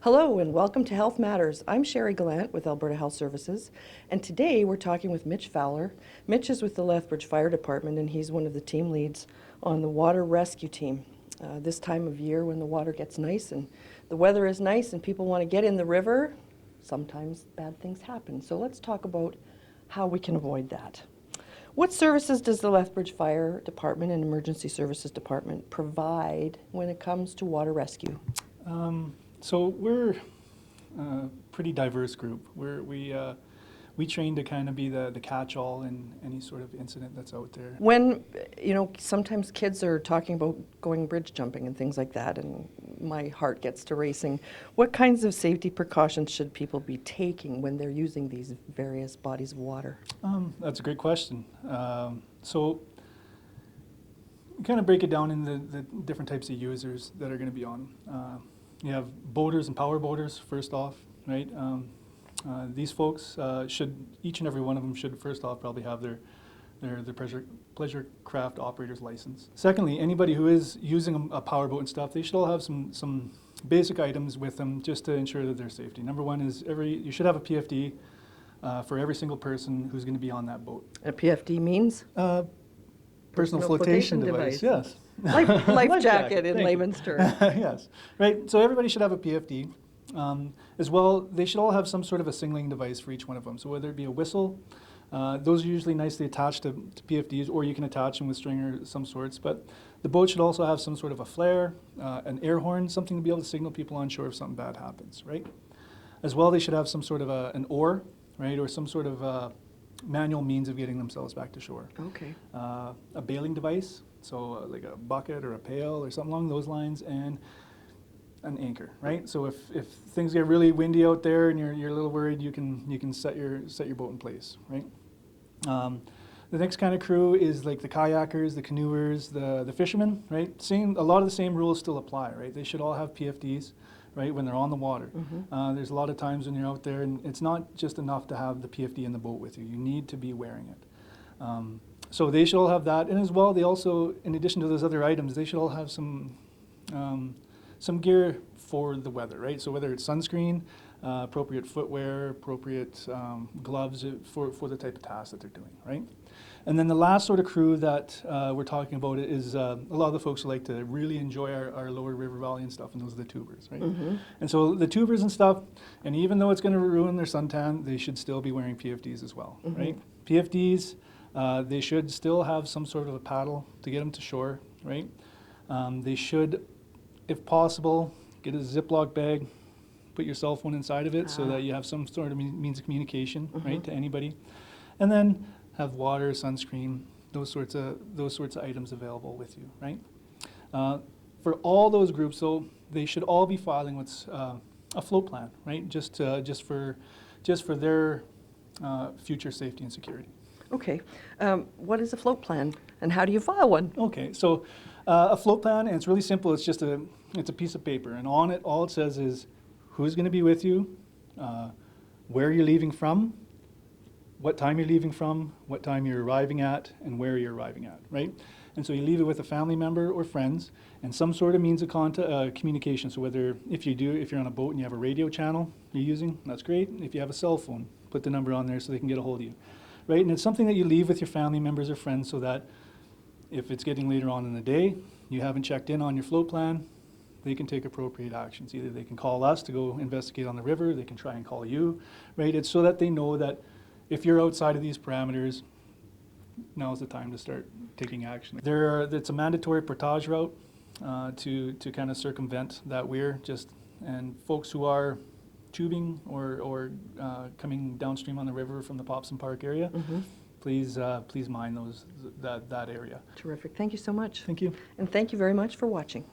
Hello and welcome to Health Matters. I'm Sherry Gallant with Alberta Health Services, and today we're talking with Mitch Fowler. Mitch is with the Lethbridge Fire Department, and he's one of the team leads on the water rescue team. This time of year when the water gets nice and the weather is nice and people want to get in the river, sometimes bad things happen. So let's talk about how we can avoid that. What services does the Lethbridge Fire Department and Emergency Services Department provide when it comes to water rescue? So we're a pretty diverse group. We train to kind of be the catch-all in any sort of incident that's out there. When, sometimes kids are talking about going bridge jumping and things like that, and my heart gets to racing. What kinds of safety precautions should people be taking when they're using these various bodies of water? That's a great question. So kind of break it down into the different types of users that are going to be on. You have boaters and power boaters, first off, right? These folks each and every one of them should first off probably have their pleasure craft operator's license. Secondly, anybody who is using a powerboat and stuff, they should all have some basic items with them just to ensure that their safety. Number one is you should have a PFD for every single person who's going to be on that boat. A PFD means? Personal flotation device, yes. Life jacket in layman's terms. Yes, right. So everybody should have a PFD. As well, they should all have some sort of a signaling device for each one of them. So whether it be a whistle, those are usually nicely attached to PFDs, or you can attach them with string or some sorts. But the boat should also have some sort of a flare, an air horn, something to be able to signal people on shore if something bad happens, right? As well, they should have some sort of an oar, right, or some sort of manual means of getting themselves back to shore. Okay. A bailing device, so like a bucket or a pail or something along those lines, and an anchor, right? So if things get really windy out there and you're a little worried, you can set your boat in place, right? The next kind of crew is like the kayakers, the canoers, the fishermen, right? A lot of the same rules still apply, right? They should all have PFDs, right, when they're on the water. Mm-hmm. There's a lot of times when you're out there, and it's not just enough to have the PFD in the boat with you. You need to be wearing it. So they should all have that, and as well, they also, in addition to those other items, they should all have some gear for the weather, right? So whether it's sunscreen, appropriate footwear, appropriate gloves for the type of task that they're doing, right? And then the last sort of crew that we're talking about is a lot of the folks who like to really enjoy our lower river valley and stuff, and those are the tubers, right? Mm-hmm. And so the tubers and stuff, and even though it's going to ruin their suntan, they should still be wearing PFDs as well, mm-hmm. right? PFDs, they should still have some sort of a paddle to get them to shore, right? They should, if possible, get a Ziploc bag, put your cell phone inside of it so that you have some sort of means of communication, mm-hmm. right, to anybody. And then have water, sunscreen, those sorts of items available with you, right? For all those groups, though, they should all be filing what's a float plan, right? Just for their future safety and security. Okay. What is a float plan, and how do you file one? Okay, so a float plan, and it's really simple. It's just a piece of paper, and on it, all it says is who's going to be with you, where you're leaving from, what time you're leaving from, what time you're arriving at, and where you're arriving at, right? And so you leave it with a family member or friends, and some sort of means of communication. So whether if you're on a boat and you have a radio channel you're using, that's great. If you have a cell phone, put the number on there so they can get a hold of you, right? And it's something that you leave with your family members or friends so that if it's getting later on in the day, you haven't checked in on your float plan, they can take appropriate actions. Either they can call us to go investigate on the river, they can try and call you, right? It's so that they know that if you're outside of these parameters, now's the time to start taking action. It's a mandatory portage route to kind of circumvent that weir. And folks who are tubing or coming downstream on the river from the Popson Park area, mm-hmm. please mind that area. Terrific. Thank you so much. Thank you. And thank you very much for watching.